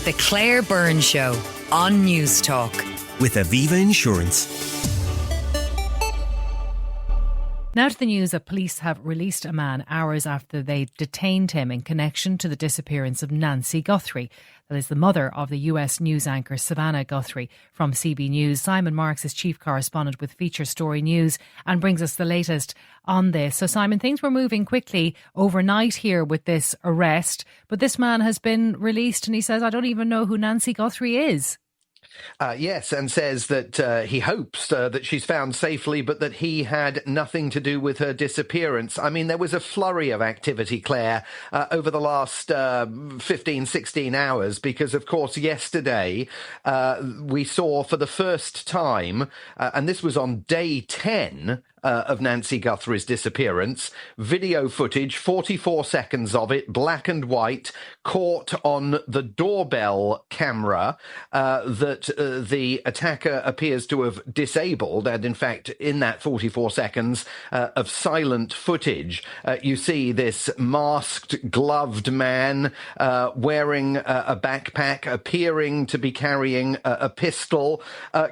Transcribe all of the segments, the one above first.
The Claire Byrne Show on Newstalk. With Aviva Insurance. Now to the news that police have released a man hours after they detained him in connection to the disappearance of Nancy Guthrie. That is the mother of the US news anchor Savannah Guthrie. From CB News, Simon Marks is chief correspondent with Feature Story News and brings us the latest on this. So Simon, things were moving quickly overnight here with this arrest, but this man has been released and he says, I don't even know who Nancy Guthrie is. Yes, and says that he hopes that she's found safely, but that he had nothing to do with her disappearance. I mean, there was a flurry of activity, Claire, over the last 15, 16 hours, because, of course, yesterday we saw for the first time, and this was on day 10, of Nancy Guthrie's disappearance, video footage, 44 seconds of it, black and white, caught on the doorbell camera that the attacker appears to have disabled. And in fact, in that 44 seconds of silent footage, you see this masked, gloved man wearing a backpack, appearing to be carrying a pistol,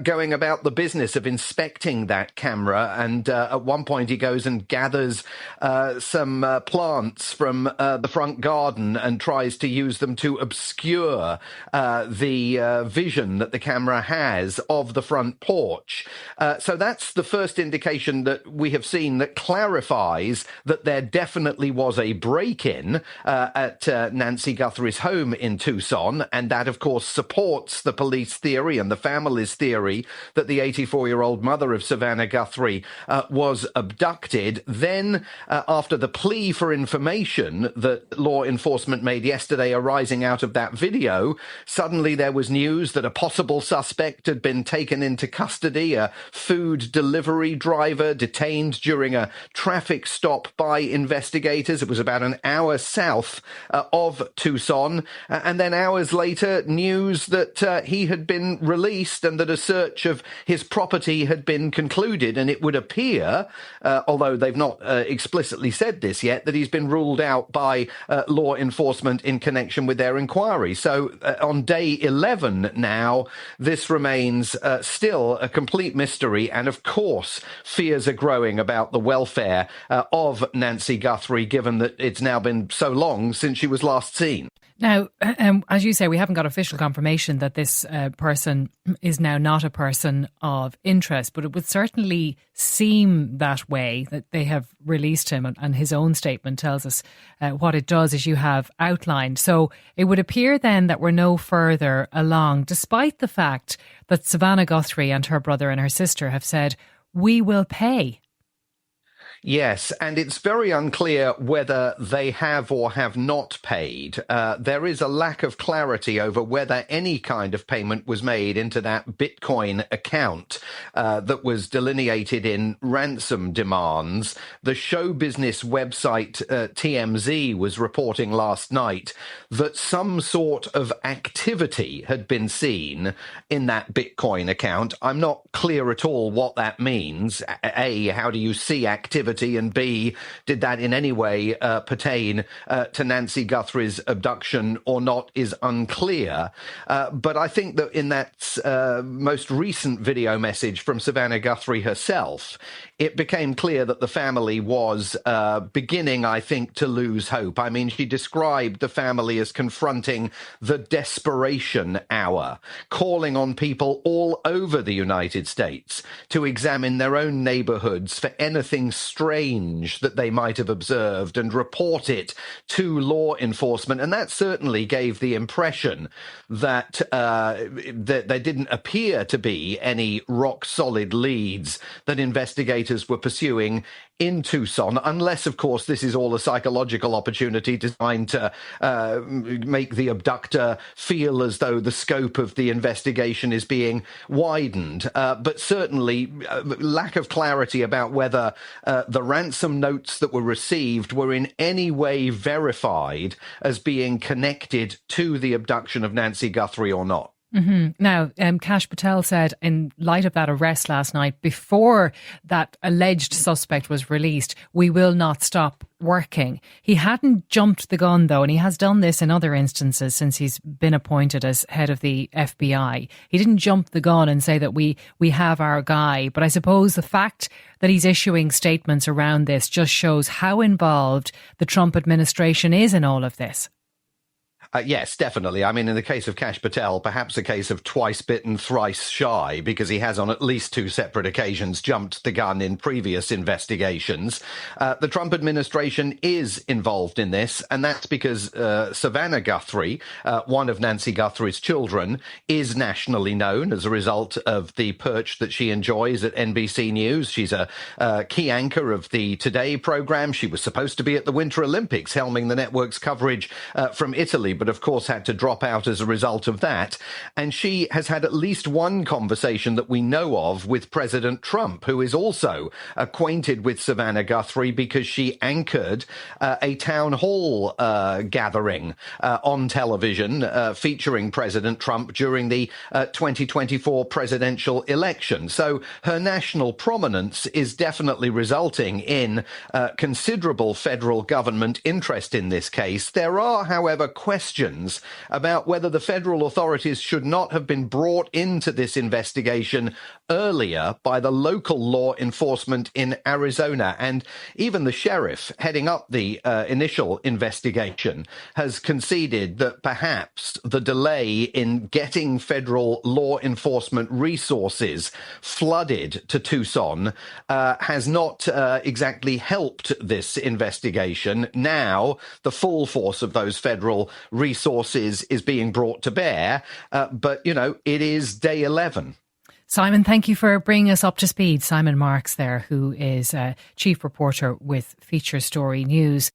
going about the business of inspecting that camera. And at one point, he goes and gathers some plants from the front garden and tries to use them to obscure the vision that the camera has of the front porch. So that's the first indication that we have seen that clarifies that there definitely was a break-in at Nancy Guthrie's home in Tucson. And that, of course, supports the police theory and the family's theory that the 84-year-old mother of Savannah Guthrie was abducted. Then, after the plea for information that law enforcement made yesterday arising out of that video, suddenly there was news that a possible suspect had been taken into custody, a food delivery driver detained during a traffic stop by investigators. It was about an hour south of Tucson. And then hours later, news that he had been released and that a search of his property had been concluded. And it would appear, although they've not explicitly said this yet, that he's been ruled out by law enforcement in connection with their inquiry. So on day 11 now, this remains still a complete mystery. And of course, fears are growing about the welfare of Nancy Guthrie, given that it's now been so long since she was last seen. Now, as you say, we haven't got official confirmation that this person is now not a person of interest, but it would certainly seem that way, that they have released him, and his own statement tells us what it does, as you have outlined. So it would appear then that we're no further along, despite the fact that Savannah Guthrie and her brother and her sister have said, we will pay. Yes, and it's very unclear whether they have or have not paid. There is a lack of clarity over whether any kind of payment was made into that Bitcoin account that was delineated in ransom demands. The show business website TMZ was reporting last night that some sort of activity had been seen in that Bitcoin account. I'm not clear at all what that means. A, how do you see activity? And B, did that in any way pertain to Nancy Guthrie's abduction or not is unclear. But I think that in that most recent video message from Savannah Guthrie herself, it became clear that the family was beginning, I think, to lose hope. I mean, she described the family as confronting the desperation hour, calling on people all over the United States to examine their own neighborhoods for anything strange that they might have observed and report it to law enforcement. And that certainly gave the impression that there didn't appear to be any rock-solid leads that investigators were pursuing in Tucson, unless, of course, this is all a psychological opportunity designed to make the abductor feel as though the scope of the investigation is being widened. But certainly, lack of clarity about whether the ransom notes that were received were in any way verified as being connected to the abduction of Nancy Guthrie or not. Now, Kash Patel said in light of that arrest last night, before that alleged suspect was released, we will not stop working. He hadn't jumped the gun, though, and he has done this in other instances since he's been appointed as head of the FBI. He didn't jump the gun and say that we have our guy. But I suppose the fact that he's issuing statements around this just shows how involved the Trump administration is in all of this. Yes, definitely. I mean, in the case of Kash Patel, perhaps a case of twice bitten, thrice shy, because he has on at least two separate occasions jumped the gun in previous investigations. The Trump administration is involved in this, and that's because Savannah Guthrie, one of Nancy Guthrie's children, is nationally known as a result of the perch that she enjoys at NBC News. She's a key anchor of the Today program. She was supposed to be at the Winter Olympics, helming the network's coverage from Italy, but of course had to drop out as a result of that. And she has had at least one conversation that we know of with President Trump, who is also acquainted with Savannah Guthrie because she anchored a town hall gathering on television featuring President Trump during the 2024 presidential election. So her national prominence is definitely resulting in considerable federal government interest in this case. There are, however, questions about whether the federal authorities should not have been brought into this investigation earlier by the local law enforcement in Arizona. And even the sheriff heading up the initial investigation has conceded that perhaps the delay in getting federal law enforcement resources flooded to Tucson has not exactly helped this investigation. Now, the full force of those federal resources is being brought to bear. But, you know, it is day 11. Simon, thank you for bringing us up to speed. Simon Marks there, who is chief reporter with Feature Story News.